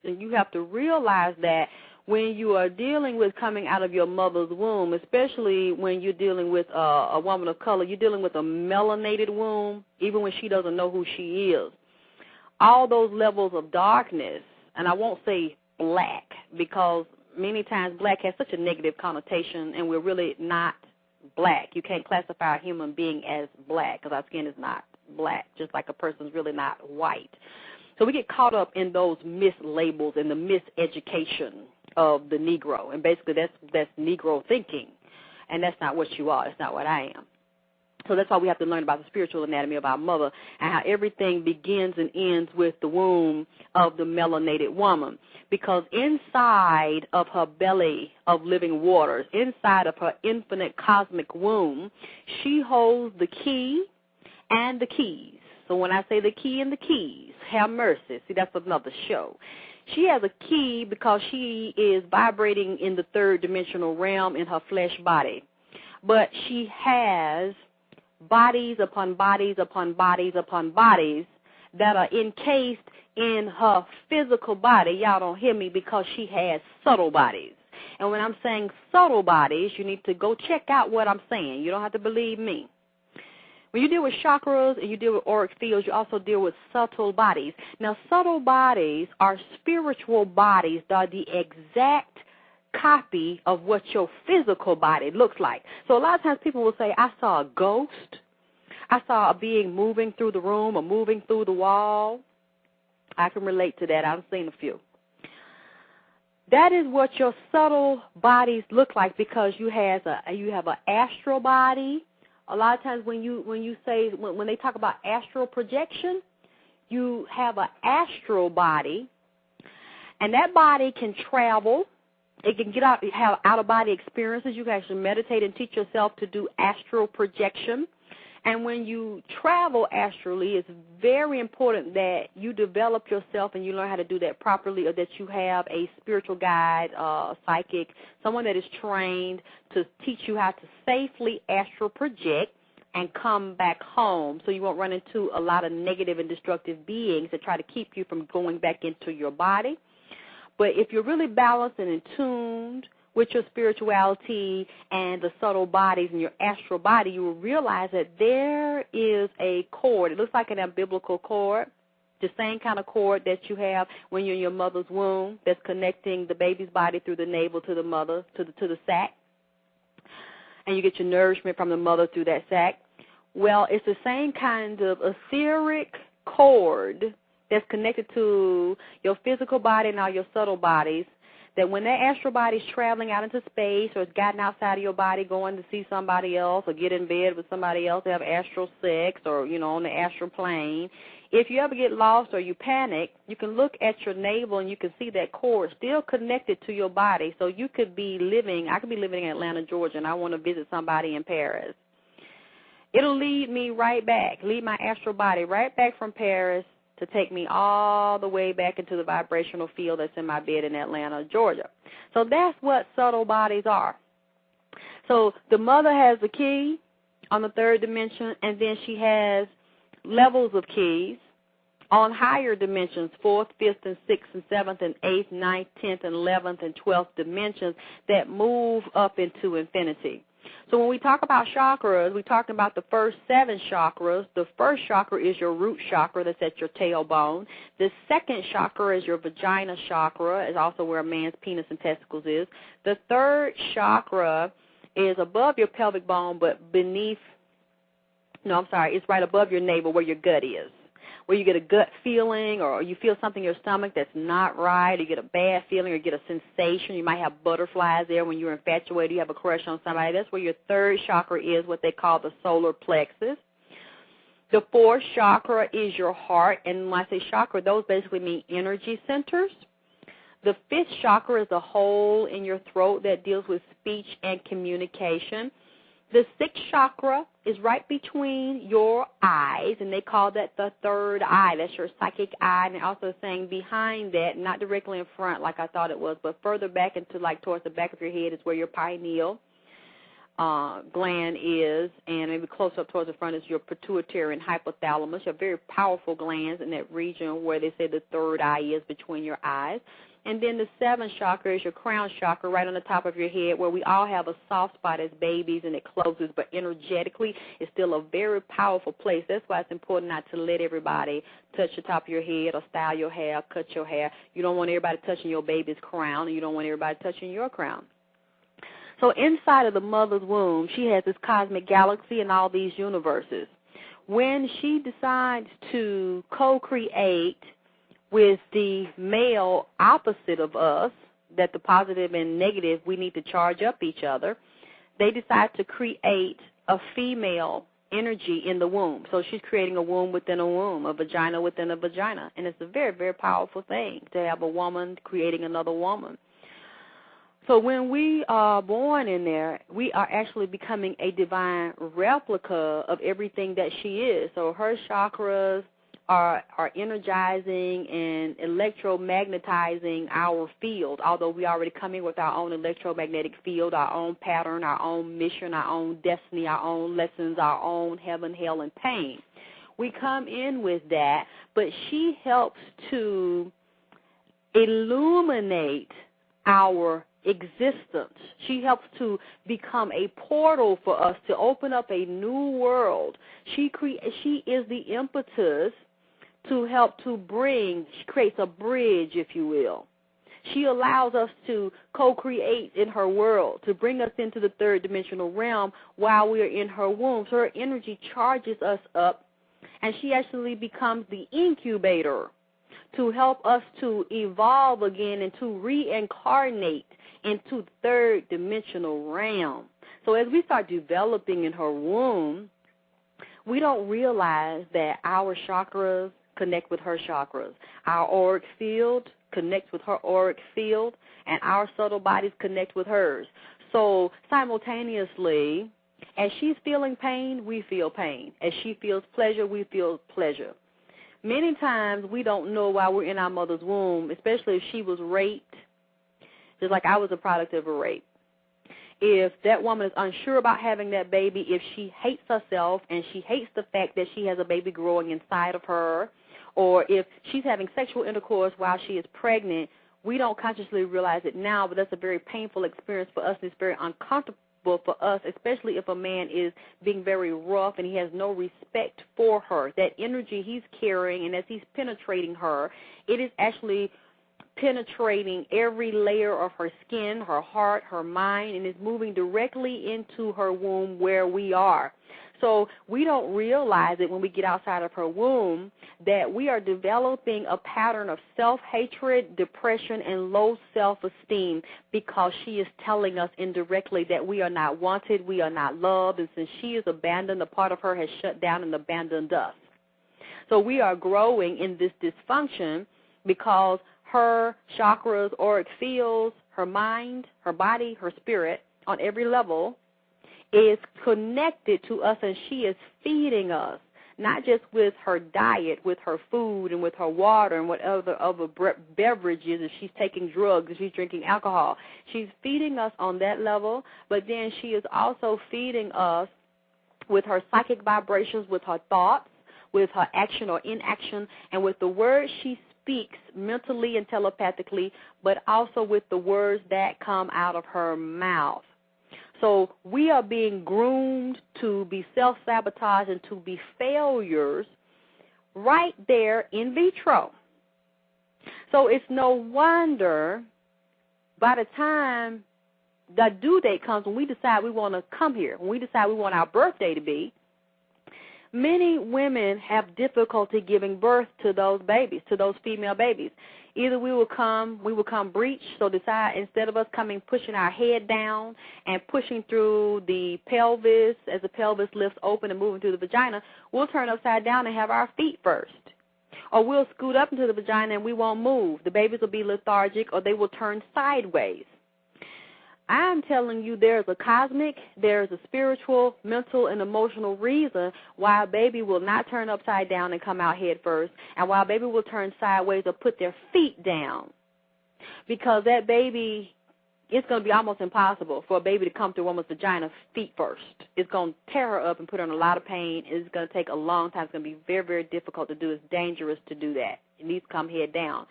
and you have to realize that when you are dealing with coming out of your mother's womb, especially when you're dealing with a woman of color, you're dealing with a melanated womb, even when she doesn't know who she is. All those levels of darkness, and I won't say black, because many times black has such a negative connotation, and we're really not black. You can't classify a human being as black because our skin is not black, just like a person's really not white. So we get caught up in those mislabels and the miseducation of the Negro, and basically that's Negro thinking, and that's not what you are. That's not what I am. So that's why we have to learn about the spiritual anatomy of our mother and how everything begins and ends with the womb of the melanated woman. Because inside of her belly of living waters, inside of her infinite cosmic womb, she holds the key and the keys. So when I say the key and the keys, have mercy. See, that's another show. She has a key because she is vibrating in the third dimensional realm in her flesh body. But she has bodies upon bodies upon bodies upon bodies that are encased in her physical body. Y'all don't hear me, because she has subtle bodies. And when I'm saying subtle bodies, you need to go check out what I'm saying. You don't have to believe me. When you deal with chakras and you deal with auric fields, you also deal with subtle bodies. Now, subtle bodies are spiritual bodies that are the exact copy of what your physical body looks like. So a lot of times people will say, I saw a ghost. I saw a being moving through the room or moving through the wall. I can relate to that. I've seen a few. That is what your subtle bodies look like, because you have an astral body. A lot of times when they talk about astral projection, you have an astral body, and that body can travel. It can have out-of-body experiences. You can actually meditate and teach yourself to do astral projection. And when you travel astrally, it's very important that you develop yourself and you learn how to do that properly, or that you have a spiritual guide, psychic, someone that is trained to teach you how to safely astral project and come back home, so you won't run into a lot of negative and destructive beings that try to keep you from going back into your body. But if you're really balanced and in tuned with your spirituality and the subtle bodies and your astral body, you will realize that there is a cord. It looks like an umbilical cord, the same kind of cord that you have when you're in your mother's womb, that's connecting the baby's body through the navel to the mother, to the sac. And you get your nourishment from the mother through that sac. Well, it's the same kind of etheric cord that's connected to your physical body and all your subtle bodies, that when that astral body is traveling out into space, or it's gotten outside of your body, going to see somebody else or get in bed with somebody else, to have astral sex, or, on the astral plane, if you ever get lost or you panic, you can look at your navel and you can see that cord still connected to your body. So you could be I could be living in Atlanta, Georgia, and I want to visit somebody in Paris. It'll lead my astral body right back from Paris to take me all the way back into the vibrational field that's in my bed in Atlanta, Georgia. So that's what subtle bodies are. So the mother has the key on the third dimension, and then she has levels of keys on higher dimensions, 4th, 5th, and 6th, and 7th, and 8th, 9th, 10th, and 11th, and 12th dimensions that move up into infinity. So when we talk about chakras, we talk about the first 7 chakras. The first chakra is your root chakra, that's at your tailbone. The second chakra is your vagina chakra, is also where a man's penis and testicles is. The third chakra is above your pelvic bone, but it's right above your navel where your gut is, where you get a gut feeling, or you feel something in your stomach that's not right, or you get a bad feeling, or you get a sensation. You might have butterflies there when you're infatuated, you have a crush on somebody. That's where your third chakra is, what they call the solar plexus. The fourth chakra is your heart, and when I say chakra, those basically mean energy centers. The fifth chakra is a hole in your throat that deals with speech and communication. The sixth chakra is right between your eyes, and they call that the third eye. That's your psychic eye. And they're also saying behind that, not directly in front like I thought it was, but further back into towards the back of your head is where your pineal gland is, and maybe close up towards the front is your pituitary and hypothalamus. You have very powerful glands in that region where they say the third eye is between your eyes. And then the seventh chakra is your crown chakra right on the top of your head, where we all have a soft spot as babies and it closes, but energetically it's still a very powerful place. That's why it's important not to let everybody touch the top of your head or style your hair, cut your hair. You don't want everybody touching your baby's crown, and you don't want everybody touching your crown. So inside of the mother's womb, she has this cosmic galaxy and all these universes. When she decides to co-create with the male opposite of us, that the positive and negative, we need to charge up each other, they decide to create a female energy in the womb. So she's creating a womb within a womb, a vagina within a vagina. And it's a very, very powerful thing to have a woman creating another woman. So when we are born in there, we are actually becoming a divine replica of everything that she is. So her chakras are energizing and electromagnetizing our field, although we already come in with our own electromagnetic field, our own pattern, our own mission, our own destiny, our own lessons, our own heaven, hell, and pain. We come in with that, but she helps to illuminate our existence. She helps to become a portal for us to open up a new world. She is the impetus to help to bring, she creates a bridge, if you will. She allows us to co-create in her world, to bring us into the third dimensional realm while we are in her womb. So her energy charges us up, and she actually becomes the incubator to help us to evolve again and to reincarnate into third dimensional realm. So as we start developing in her womb, we don't realize that our chakras connect with her chakras. Our auric field connects with her auric field, and our subtle bodies connect with hers. So simultaneously, as she's feeling pain, we feel pain. As she feels pleasure, we feel pleasure. Many times we don't know while we're in our mother's womb, especially if she was raped, just like I was a product of a rape. If that woman is unsure about having that baby, if she hates herself and she hates the fact that she has a baby growing inside of her, or if she's having sexual intercourse while she is pregnant, we don't consciously realize it now, but that's a very painful experience for us, and it's very uncomfortable for us, especially if a man is being very rough and he has no respect for her. That energy he's carrying, and as he's penetrating her, it is actually penetrating every layer of her skin, her heart, her mind, and is moving directly into her womb where we are. So we don't realize it when we get outside of her womb that we are developing a pattern of self-hatred, depression, and low self-esteem because she is telling us indirectly that we are not wanted, we are not loved, and since she is abandoned, a part of her has shut down and abandoned us. So we are growing in this dysfunction because her chakras, auric fields, her mind, her body, her spirit, on every level, is connected to us, and she is feeding us, not just with her diet, with her food and with her water and whatever other beverages, if she's taking drugs, if she's drinking alcohol. She's feeding us on that level, but then she is also feeding us with her psychic vibrations, with her thoughts, with her action or inaction, and with the words she speaks mentally and telepathically, but also with the words that come out of her mouth. So we are being groomed to be self-sabotaged and to be failures right there in vitro. So it's no wonder by the time the due date comes, when we decide we want to come here, when we decide we want our birthday to be, many women have difficulty giving birth to those babies, to those female babies. Either we will come breech, so decide instead of us pushing our head down and pushing through the pelvis as the pelvis lifts open and moving through the vagina, we'll turn upside down and have our feet first. Or we'll scoot up into the vagina and we won't move. The babies will be lethargic, or they will turn sideways. I'm telling you, there's a cosmic, there's a spiritual, mental, and emotional reason why a baby will not turn upside down and come out head first, and why a baby will turn sideways or put their feet down. Because that baby it's going to be almost impossible for a baby to come through a woman's vagina feet first. It's going to tear her up and put her in a lot of pain. It's going to take a long time. It's going to be very, very difficult to do. It's dangerous to do that. It needs to come head down.